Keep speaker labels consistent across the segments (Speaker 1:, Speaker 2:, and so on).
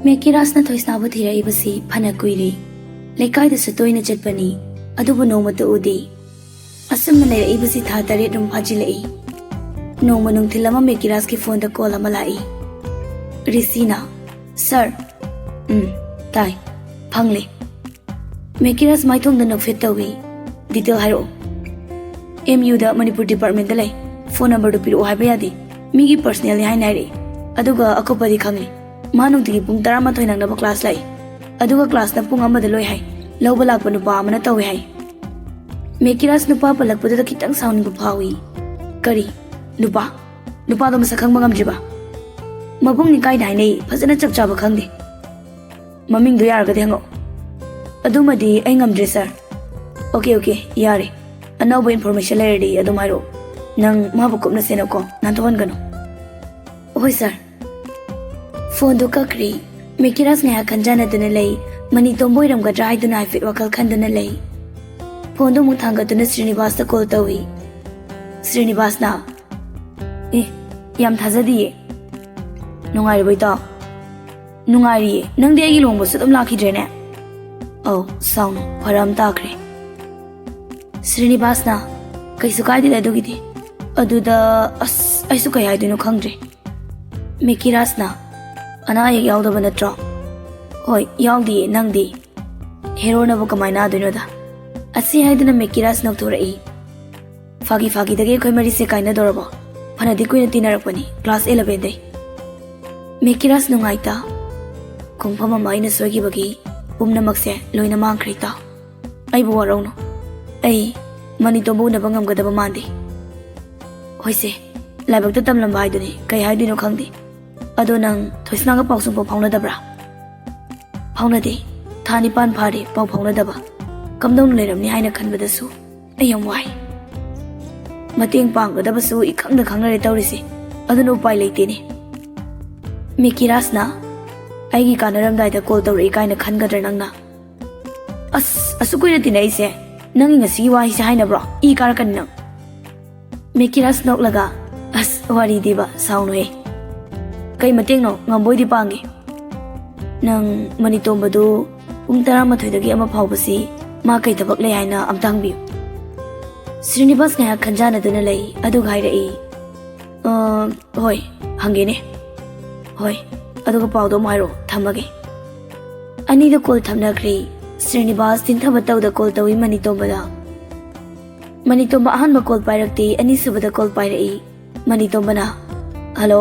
Speaker 1: Mekirasna thoisnabu thiraibasi phana kuiri lekai da satoina chatpani adubu nomata udi asumna leibasi tha tare dum phajilai noma nungthilama Mekiras ki phone da call amalai Risina sir tai phangle Mekiras maithong da nokfet tawi detail hairo MU da Manipur department da lai phone number do piru haiba yadi migi personally hai nai re aduga akopadi khangle manung tigi pung 12 nangnaba class lai aduga class na pung amada loi hai lawba lakpa nupa amana tawi hai Mekiras nupa palakpada da kitang sound bu phawi kari nupa do masakhang mangam jiba mabung ni kai dai nei phajana chapchaba khangde maming do yar ga dengo adumadi ai ngamdre sir okay yare another information lerdi adumairo nang mabu kopna senako nantohan gano oi sir phone do kakri Mekiras ngaya khanjana duna lei mani tomboi ram ga drai duna fit wakal khandana lei phone do mu thanga duna Srinivas ta call tawi Srinivas na yam thajadi ye nungai bai ta nungai nang de gi longbo sudum lakhi drene oh sound pharam takre Srinivas na kaisu kai dile dogidi aduda aisu kai haidino khangdre Mekiras na ana ye yaudaba natro hoi yaudi nangdi hero na bu kamai na doino da asi haidina Mekiras nok thorai fagi dage khoi mari se kaina dorabo phana di koina tinarakpani class 11 dai Mekiras nungaita kongphama maina sogi bagi pumna makse loina mangkhrita ai bu warauno ai mani to bu na bangam gadaba mandi hoise laibak ta tamlam bai duni kai haidino khangdi ado nang thoisna ga pausum po phauna dabra phauna de thani pan phare pau phauna daba kamdong leramni haina khanbada su ayam wai mateng pang ga daba su ikhang da khangna re tawrisi adunu upai leite ne Mekiras na aigi kanaram dai da call tawri kaina khangadra nangna asu koina tinai se nangi ngasi wa hi haina bro I kar kan nang Mekiras nok laga wari diba sound we kai mateng no ngamboi di pangi nang manitomba do pung 12 dagi ama phawbasi ma kai thabak le haina amtang bi Srinivas ngaya khanjana duna lei adu gai rei hoi hange ne hoi aduga pawdo mairo thamage ani da call thamna kri Srinivas tinthaba tawda call tawi manitomba ahan ba call pairakti ani subada call pairai manitomba na hello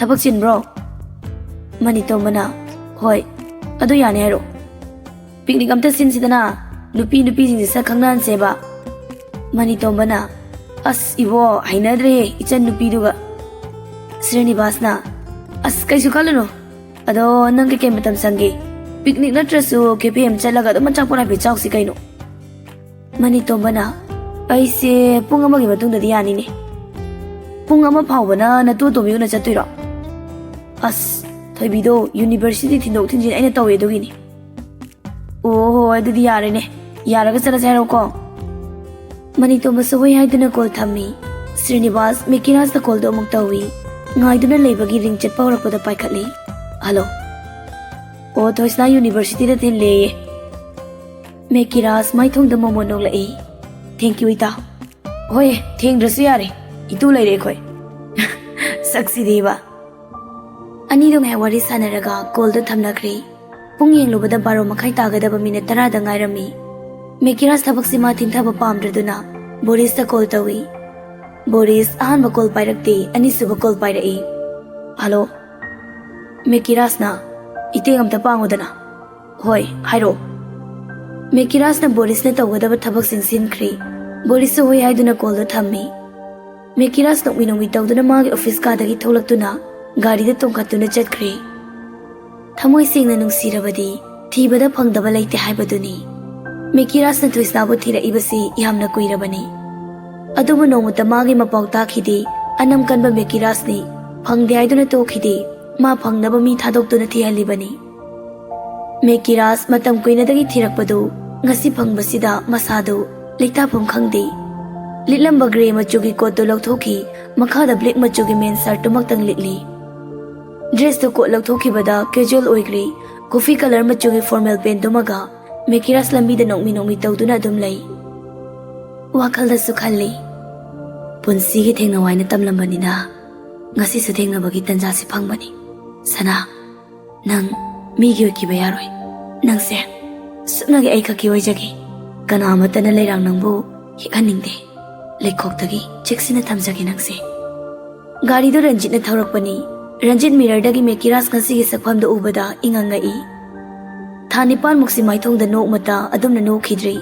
Speaker 1: Thabak chin bro Manitomba hoi adu yani hero picnic amta sin sidana nupi jing sa khangnan seba Manitomba as iwo hainadre ichan nupi duga Srinivas na as kai sukalano ado nang ke matam sange picnic natrasu KPM chalaga do manchang pora be chawk si kaino Manitomba ai se pung amagi matung da yani ne pung ama phawbana na to to na chatuiro as thoibido university thindok thinjin aina tawe dogini oh adudi yare ne yaraga chara charo ko Manitomba soi haiduna call thammi Srinivas Mekiras da call do muk tawi ngaiduna leibagi ring chat pawrakpada paikhatli hello oh thoisna university da thin le Mekiras maithong da momonok lai thank you ita hoy theng drasu yare itu leire khoi saksi deba ani dong hai wari sanaraga call da thamnakri pung yenglubada 12 makhai tagadaba minute 10 da ngairami Mekiras thabak sima thintaba pamdraduna Boris ta call tawi Boris ahan ba call pairakti ani suba call pairai hello Mekiras na itengam ta pangudana hoi hairo Mekiras na Boris na tawgadaba thabak singsin khri Boris so hoi haiduna call da thammi Mekiras nok minong tawduna magi office ka dagi tholaktuna gari da tongkhatuna chatkhre thamoi singna nungsirabadi thibada phangdaba leite haibaduni Mekiras na thoisnabu thira ibasi yamna kuirabani adubu nomata magi mapaw takhidi anam kanba Mekiras ni phangde aiduna tokhidi ma phangnaba mi thadoktuna thihalibani Mekiras matam kuina dagi thirakpadu ngasi phangbasida masadu leita phum khangde litlamba gray machugi coat to lokhoki makhada black machugi men shirt tumaktang litli dress तो coat लौथोखिबदा casual ओइग्री coffee colour मचुगी formal pant दुमगा मेकिरास लंबी द नोमी नोमी तौदुना दुम लई वाखल द सुखल्ली पुंसी गी थेंगना वाइना तमलंबनिना ngasi su thengna bagi tanja si phangmani sana nang mi gi ki bayaroi nang se suna gi ai kha ki oijagi kana mata na leirang nangbu hikaning de lekhok tagi cheksina thamjagi nang se gari do Ranjit na thaurak pani Ranjit mirror dagi mekiras ngasi gi sakham do ubada ingangai thanipan muksi maithong da no mata adum na no khidri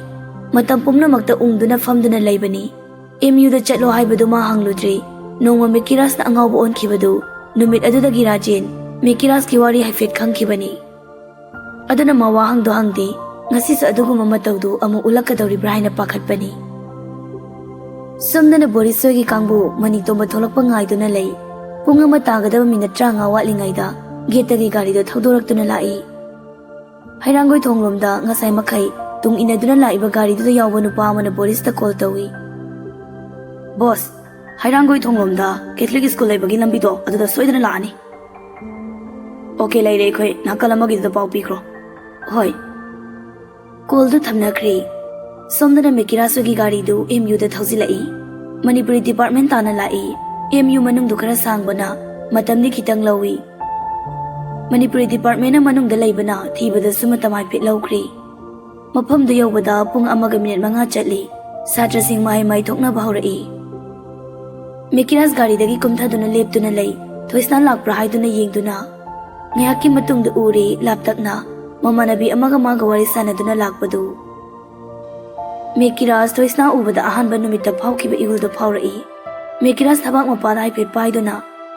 Speaker 1: matam pumna makta ungduna famduna leibani MU da chatlo haibadu ma hangludri नोंग मेकिरास ना अंगाव own खिबदु नुमित अदुदगी Rajen मेकिरास की वारी हाइफेट खंखिबनी अदुना मवा हंगदो हंगदे ngasi sa adugu mamatawdu amu ulakadawri brahina pakhatpani somdana borisogi kangbu maniktomba tholakpa ngaiduna lei pung ama tagadaba minute 30 watlingaida getagi gari do thaudoraktuna lai hairangoi thonglomda ngasai makhai tung inaduna laiba gari do yawba nupa amana boris ta call tawi boss hairangoi thonglomda Catholic school leibagi lambi do aduda soidana laani okay lai re khoi nakalamagi do pau pikro hoi call do thamnakri somdana mekirasogi gari do MU da thauzilai Manipuri department tana lai MU manung do khara sangbana matamni khitang lawi Manipuri department na manung da laibana thibada sumatamai pit lawkri mafam do yawbada pung amaga minute manga chatli satra sing mai mai thokna bahaurai Mekiras gari dagi kumthaduna leptuna lei thoisna lakpra haiduna yengduna ngayaki matungda uri laptakna mamanabi amaga maga wari sanaduna lakpadu Mekiras thoisna ubada ahanba numita phawkiba ihulda phawrai Mekiras thabak mapada haipet paiduna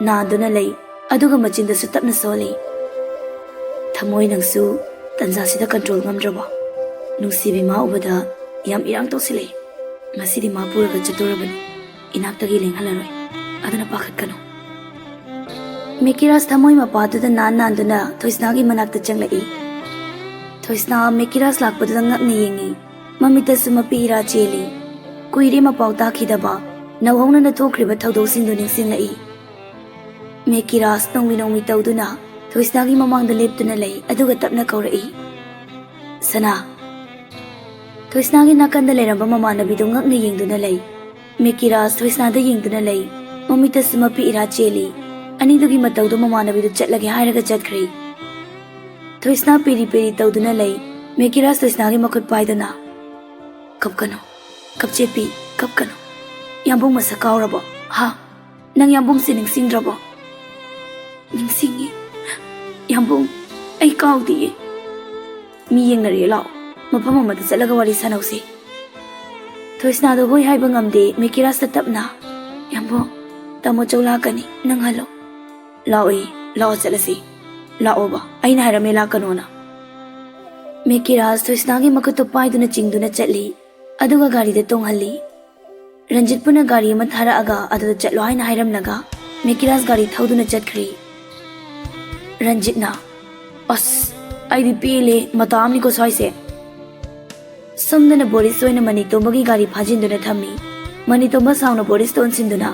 Speaker 1: naduna lei aduga machinda su tapna soli thamoi nangsu tanja sida control ngamdraba nungsibi ma ubada yam irang tosile ngasidi ma puraga chatorabani inaktagi lenghalaroi adana pakhat kanu Mekiras thamoi mapadu da nan duna thoisna gi manakta changlai thoisna Mekiras lakpadu da ngakni yengi mamita sumapi ira cheli kuire mapau takhidaba nawhongna na thokriba thaudok singdu ningsinglai Mekiras nongmi tawduna thoisna gi mamangda leptuna lei aduga tapna kaurai sana thoisna gi nakanda leramba mamanabi do ngakni yengduna lei Mekiras thoisna da yengduna lei mamita sumapi ira cheli anidugi matawdo mamanabi do chatlagi hairaga chatkri thoisna peri tawduna lei Mekiras thoisna gi makhut paidana kapkano kapchepi kapkano yambung masakaurabo ha nang yambung siningsingrabo ningsingi yambung ai kaudi mi yengnari lao mafam amada chatlaga wari sanausi thoisna do hoi haiba ngamde Mekiras ta tapna yambo tamo chawla kani nang halo laoi lao chalasi lao ba aina hairame la kanona Mekiras thoisna gi makuto paiduna chingduna chatli aduga gari da tonghalli Ranjit puna gari ma thara aga aduda chatlo haina hairamnaga Mekiras gari thauduna chatkri Ranjit na as aidi pele matamni ko soise somdana boris oina manitombagi gari phajinduna thammi manitomba sauna boris ton sinduna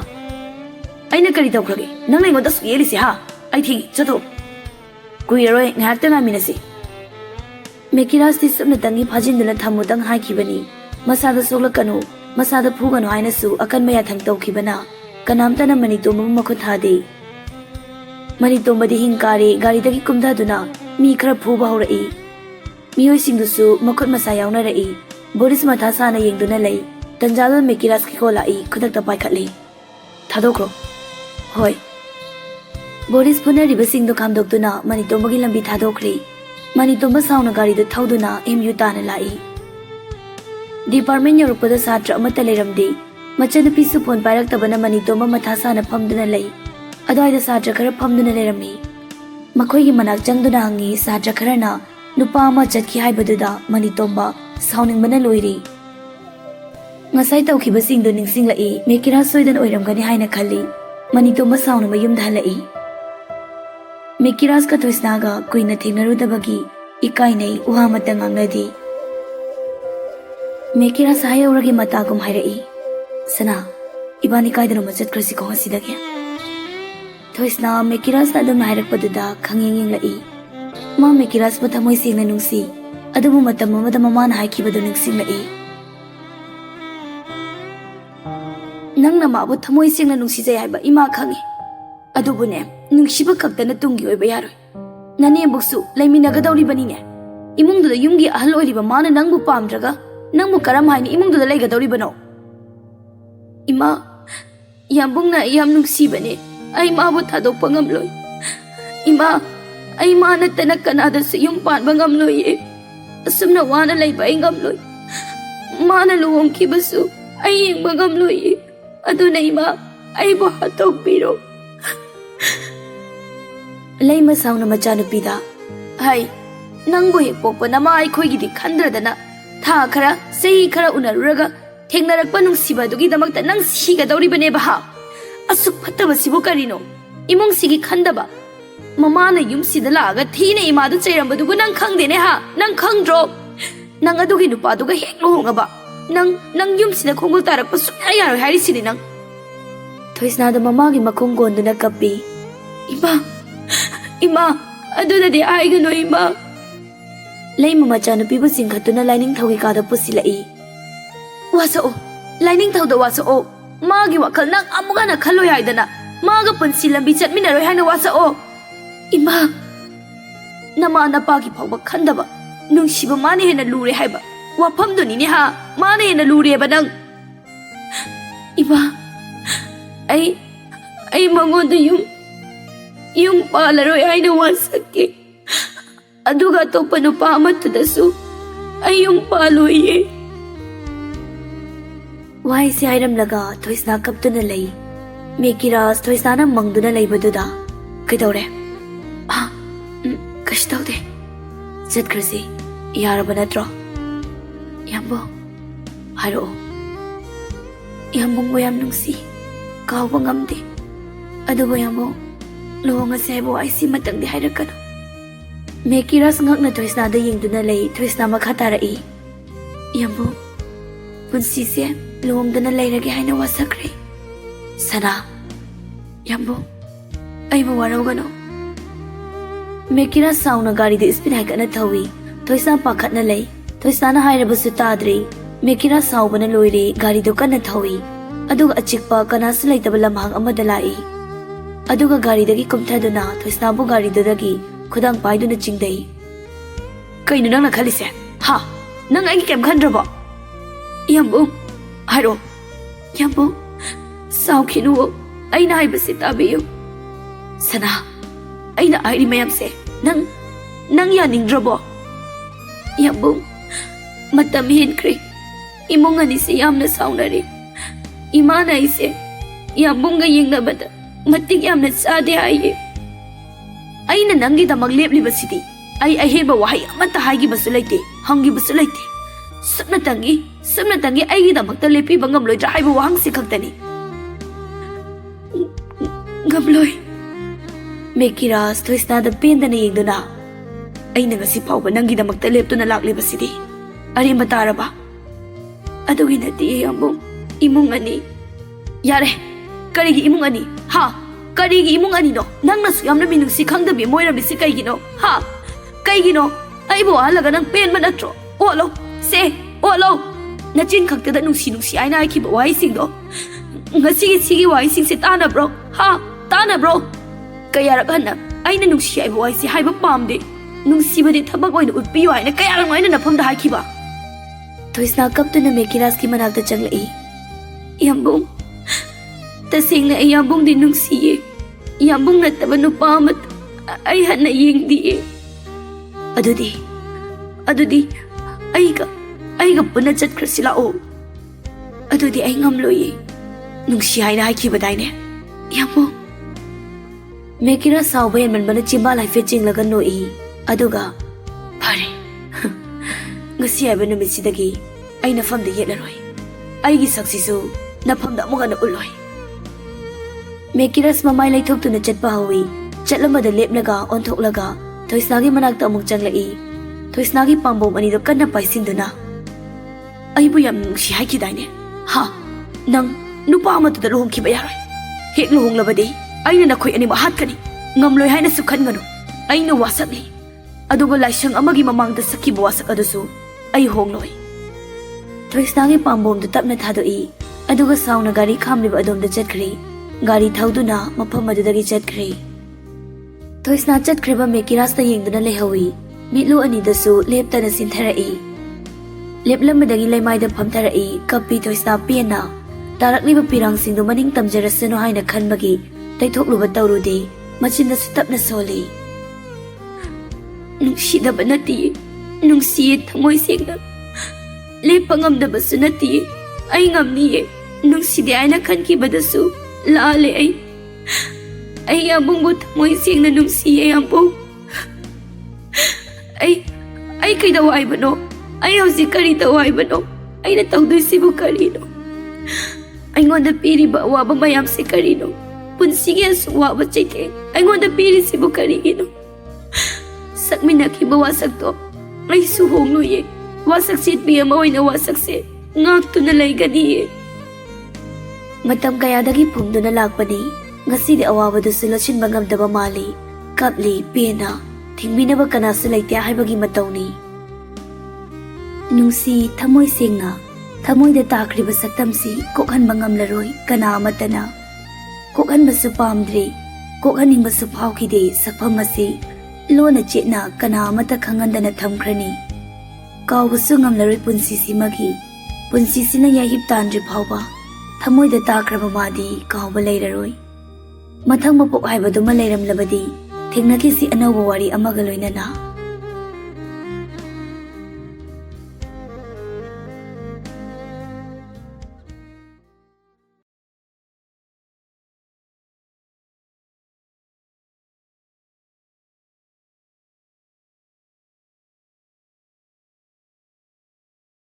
Speaker 1: aina kari tawkrage nang lengo da suyeli se ha ai thi chato kuiroi ngakta na minasi Mekiras ti somna tangi phajinduna thammu tang haikibani masada soglakanu masada phuganu haina su akan maya thang tawkibana kanamta na manitomba makhut thade manitomba di hingkari gari dagi kumdaduna mi khara phuba horai miyoi singdusu makhut masa yauna rai boris matha sana yengduna lei tanjalo Mekiras ki ko lai khudakta paikhatli thadokro hoi boris phuna riba singdu khamdoktuna manitomba gi lambi thadokri manitomba sauna gari do thauduna MU tana lai department yorupada satra amata leramde machanupi su phone pairaktabana manitomba matha sana phamduna lei adwaida satra khara phamduna lerami makhoi gi manak changduna hangi satra kharana nupa ama chatki haibaduda manitomba sauningbana loiri ngasai tawkhiba singdo ningsinglai Mekiras soidan oiramgani haina khalli manitomba sauna mayum dhalai Mekiras ka thoisnaga kuina thengnarudabagi ikainai uhamata ngangnadi Mekiras hayauragi matagum hairai sana ibani kaidano machat krasi ko hasidage Thoisna Mekirasna adum hairakpaduda khangeng yenglai. Ma Mekirasbu thamoi sengna nungsi. Adubu matam amada mamana haikibadu ningsinglai. Nangna mabu thamoi sengna nungsijai haiba ima khangi. Adubune nungsiba kaktana tungi oiba yaroi. Nani buksu laiminagadawribanine. Imungduda yumgi ahal oiriba mana nangbu pamdraga nangbu karam haini imungduda laigadawribano. Ima yambungna yam nungsibane. Ay mabu thadokpa ngamloi. Ima ay manatana kanadasu yung panba ngamloi. Asumna wana laiba ay ngamloi. Mana luhongkibasu ay yengba ngamloi. Aduna ima ay bahatok biro. Laima sauna machanupida. Hai, nangbu hekpokpa nama ay khoigidi khandradana. Tha khara, sahi khara unaruraga thengnarakpa nungsibadugi damakta nang sigadawribane baha. Asuk fatabasibu karino. Imong sigi khandaba. Mamana yumsida laaga thina imadu chairambadugu nang khangdene ha. Nang khangdro. Nang adugi nupaduga hek luhongaba. Nang yumsida khongol tarakpa sukya yaroi harisini nang. Thoisnada mamagi makongonduna kappi. Ima, adunadi aigano ima. Laima machanupibu singkhatuna lining thawi kada pusilai. Wasao, lining thawda wasao. Magi wakal nang amugana khaloi haidana. Maga punsi lambi chatminaroi haina wasao. Ima, nama napagi phawba khandaba. Nungsiba mane hena lure haiba. Wafamduni ne ha, mane hena lure ba nang. Ima, ay mangonda yung palaroi haina wasake. Aduga topa nupa amatudasu ay yung paloye. Why si Hiram laga Thoisna kaptuna lay. Mekiras Thoisna na mangduna lay baduda. Kaidore? Kashtaude. Zatkrasi. Yaraba natro. Yambo. Haro. Yambong mo yam nungsi. Kawa ngamdi. Adubo yambo. Luhonga sebo ay si matang di hairakano. Mekiras ngak na Thoisna da yingduna lay. Thoisna makatarai. Yambo. Punsise. Luhongdana layrage haina wasakre. Sana. Yambo. Ay mawarawgano. Mekira sauna gari de speed haikana thawi. Thoisna pakhatna lay. Thoisna na hairabasu tadre. Mekira saubana loire gari do kana thawi. Aduga achikpa kanasu laitaba lamhang amada lai. Aduga gari dagi kumthaduna Thoisna bu gari dagi khudang paiduna chingdai. Kainu nang na khalise? Ha. Nang ai kem khandraba? Yambo. Haro. Yambo. Saukinu. Aina haibasi tabiyo. Sana. Aina airi mayamse. Nang yaningdrabo. Yambo. Matam hinkre. Imong anise yamna saunare. Imana ise. Yambonga yengnabada. Matik yamna sade haye. Aina nangi damag leplibasidi. Ay aheba wahay amata haigi basulaite. Hangi basulaite. Sumna tangi ay damakta lepi ba ngamloy dra haiba wahang si kaktani. Ngamloy. Mekiras Thoisna da penda na yingduna. Ay na ngasi pawba nangi damakta lepto na laklibasidi. Ari matara ba? Adugi na di yambong imong ani. Yare, karigi imong ani. Ha? Karigi imong ani no? Nang nasuyam na minungsi kangdabi moira bisi kaigino. Ha? Kaigino? Ay bo halaga ng pen manatro. Olo, se, olo. Nachin kaktada nungsi ay na akiba waising do. Ngasigi waising si tana bro. Ha? Tana bro. Kaya rakan na ay na nungsi ay waisi hay ba pamde. Nungsi ba di tabag oy na utpiyo ay na kaya lang ay na napamda hakiba. Thoisna kapto na Mekiras ki managda changlai. Yambong. Tasing na ay yambong din nungsi eh. Yambong na taba no pamat ay hana yeng di eh. Adudi. Ay ka punachat kar sila o. Adudi ay ngamloy eh. Nung siya ay nakikibaday niya. Yambong. Mekira saubayan man ba na chimba lai fetching lagan no eh. Aduga. Pare. Ngasi ay ba namin sidagi ay nafamda yelaroy. Ay gisaksiso nafamda mo ka na uloy. Mekiras mamay lay thok to na chat pahawi. Chat lamada lep laga ontok laga. Thoisnagi managta among changlai. Thoisnagi pambom anido kan na paisin na. Ay bu yam si haiki dai ne. Ha, nang nupa ama to da luhong kibayaroy. Hek luhong labadi. ꯑꯩꯅ ꯅꯈꯣꯏ ꯑꯅꯤꯃꯛ ꯍꯥꯠꯀꯅꯤ ꯉꯝꯂꯣꯏ ꯍꯥꯏꯅꯁꯨ ꯈꯟꯒꯅꯨ ꯑꯩꯅ ꯋꯥꯁꯛꯅꯤ ꯑꯗꯨꯒ ꯂꯥꯏꯁꯪ ꯑꯃꯒꯤ ꯃꯃꯥꯡꯗ ꯁꯛꯈꯤꯕ ꯋꯥꯁꯛ ꯑꯗꯨꯁꯨ ꯑꯩ ꯍꯣꯡꯂꯣꯏ ꯊꯣꯏꯁꯅꯥꯒꯤ ꯄꯥꯝꯕꯣꯝꯗꯨ ꯇꯞꯅ ꯊꯥꯗꯣꯛꯏ ꯑꯗꯨꯒ ꯁꯥꯎꯅ ꯒꯥꯔꯤ ꯈꯥꯝꯂꯤꯕ ꯑꯗꯣꯝꯗ ꯆꯠꯈ꯭ꯔꯦ ꯒꯥꯔꯤ ꯊꯧꯗꯨꯅ ꯃꯐꯝ ꯑꯗꯨꯗꯒꯤ ꯆꯠꯈ꯭ꯔꯦ ꯊꯣꯏꯁꯅꯥ ꯆꯠꯈ꯭ꯔꯤꯕ ꯃꯦꯀꯤꯔꯥꯁꯇ ꯌꯦꯡꯗꯨꯅ ꯂꯩꯍꯧꯏ ꯃꯤꯠꯂꯨ ꯑꯅꯤꯗꯁꯨ ꯂꯦꯞꯇꯅ ꯆꯤꯟꯊꯔꯛꯏ ꯂꯦꯞꯂꯝꯕꯗꯒꯤ ꯂꯩꯃꯥꯏꯗ ꯐꯝꯊꯔꯛꯏ ꯀꯞꯄꯤ ꯊꯣꯏꯁꯅꯥ ꯄꯦꯟꯅ ꯇꯥꯔꯛꯂꯤꯕ ꯄꯤꯔꯥꯡꯁꯤꯡꯗꯨ ꯃꯅꯤꯡ ꯇꯝꯖꯔꯁꯅꯨ ꯍꯥꯏꯅ ꯈꯟꯕꯒꯤ ꯇꯩꯊꯣꯛꯂꯨꯕ ꯇꯧꯔꯨꯗꯦ ꯃꯆꯤꯟꯗꯁꯨ ꯇꯞꯅ ꯁꯣꯜꯂꯤ ꯅꯨꯡꯁꯤꯗꯕ ꯅꯠꯇꯤꯌꯦ ꯅꯨꯡꯁꯤꯌꯦ ꯊꯃꯣꯏ ꯁꯦꯡꯅ ꯂꯦꯞꯄ ꯉꯝꯗꯕꯁꯨ ꯅꯠꯇꯤꯌꯦ ꯑꯩ ꯉꯝꯅꯤꯌꯦ ꯅꯨꯡꯁꯤꯗꯦ ꯍꯥꯏꯅ ꯈꯟꯈꯤꯕꯗꯁꯨ ꯂꯥꯜꯂꯦ ꯑꯩ ꯌꯥꯝꯕꯨꯡꯕꯨ ꯊꯃꯣꯏ ꯁꯦꯡꯅ ꯅꯨꯡꯁꯤꯌꯦ ꯌꯥꯝꯕꯨꯡ ꯑꯩ ꯀꯩꯗꯧ ꯍꯥꯏꯕꯅꯣ ꯑꯩ ꯍꯧꯖꯤꯛ ꯀꯔꯤ ꯇꯧ ꯍꯥꯏꯕꯅꯣ ꯑꯩꯅ ꯇꯧꯗꯣꯏꯁꯤꯕꯨ ꯀꯔꯤꯅꯣ ꯑꯩꯉꯣꯟꯗ ꯄꯤꯔꯤꯕ ꯑꯋꯥꯕ ꯃꯌꯥꯝꯁꯤ ꯀꯔꯤꯅꯣ ꯄꯨꯟꯁꯤꯒꯤ ꯑꯁꯨꯛ ꯋꯥꯕ ꯆꯩꯊꯦꯡ ꯑꯩꯉꯣꯟꯗ ꯄꯤꯔꯤꯁꯤꯕꯨ ꯀꯔꯤꯒꯤꯅꯣ ꯁꯛꯃꯤꯟꯅꯈꯤꯕ ꯋꯥꯁꯛꯇꯣ ꯑꯩꯁꯨ ꯍꯣꯡꯂꯣꯏꯌꯦ ꯋꯥꯁꯛ ꯆꯦꯠꯄꯤ ꯑꯃ ꯑꯣꯏꯅ ꯋꯥꯁꯛꯁꯦ ꯉꯥꯛꯇꯨꯅ ꯂꯩꯒꯅꯤꯌꯦ ꯃꯇꯝ ꯀꯌꯥꯗꯒꯤ ꯐꯨꯝꯗꯨꯅ ꯂꯥꯛꯄꯅꯤ ꯉꯁꯤꯗꯤ ꯑꯋꯥꯕꯗꯨꯁꯨ ꯂꯣꯠꯁꯤꯟꯕ ꯉꯝꯗꯕ ꯃꯥꯜꯂꯤ ꯀꯞꯂꯤ ꯄꯦꯟꯅ ꯊꯤꯡꯕꯤꯅꯕ ꯀꯅꯥꯁꯨ ꯂꯩꯇꯦ ꯍꯥꯏꯕꯒꯤ ꯃꯇꯧꯅꯤ ꯅꯨꯡꯁꯤ ꯊꯃꯣꯏ ꯁꯦꯡꯅ ꯊꯃꯣꯏꯗ ꯇꯥꯈ꯭ꯔꯤꯕ ꯁꯛꯇꯝꯁꯤ ꯀꯣꯛꯍꯟꯕ ꯉꯝꯂꯔꯣꯏ ꯀꯅꯥ ꯑꯃꯠꯇꯅ ꯀꯣꯛꯍꯟꯕꯁꯨ ꯄꯥꯝꯗ꯭ꯔꯦ ꯀꯣꯛꯍꯟꯅꯤꯡꯕꯁꯨ ꯐꯥꯎꯈꯤꯗꯦ ꯁꯛꯐꯝ ꯑꯁꯤ ꯂꯣꯟꯅ ꯆꯦꯠꯅ ꯀꯅꯥ ꯑꯃꯠꯇ ꯈꯪꯍꯟꯗꯅ ꯊꯝꯈ꯭ꯔꯅꯤ ꯀꯥꯎꯕꯁꯨ ꯉꯝꯂꯔꯣꯏ ꯄꯨꯟꯁꯤꯁꯤꯃꯒꯤ ꯄꯨꯟꯁꯤꯁꯤꯅ ꯌꯥꯍꯤꯞ ꯇꯥꯟꯗ꯭ꯔꯤ ꯐꯥꯎꯕ ꯊꯃꯣꯏꯗ ꯇꯥꯈ꯭ꯔꯕ ꯃꯥꯗꯤ ꯀꯥꯎꯕ ꯂꯩꯔꯔꯣꯏ ꯃꯊꯪ ꯃꯄꯣꯛ ꯍꯥꯏꯕꯗꯨꯃ ꯂꯩꯔꯝꯂꯕꯗꯤ ꯊꯦꯡꯅꯈꯤꯁꯤ ꯑꯅꯧꯕ ꯋꯥꯔꯤ ꯑꯃꯒ ꯂꯣꯏꯅꯅ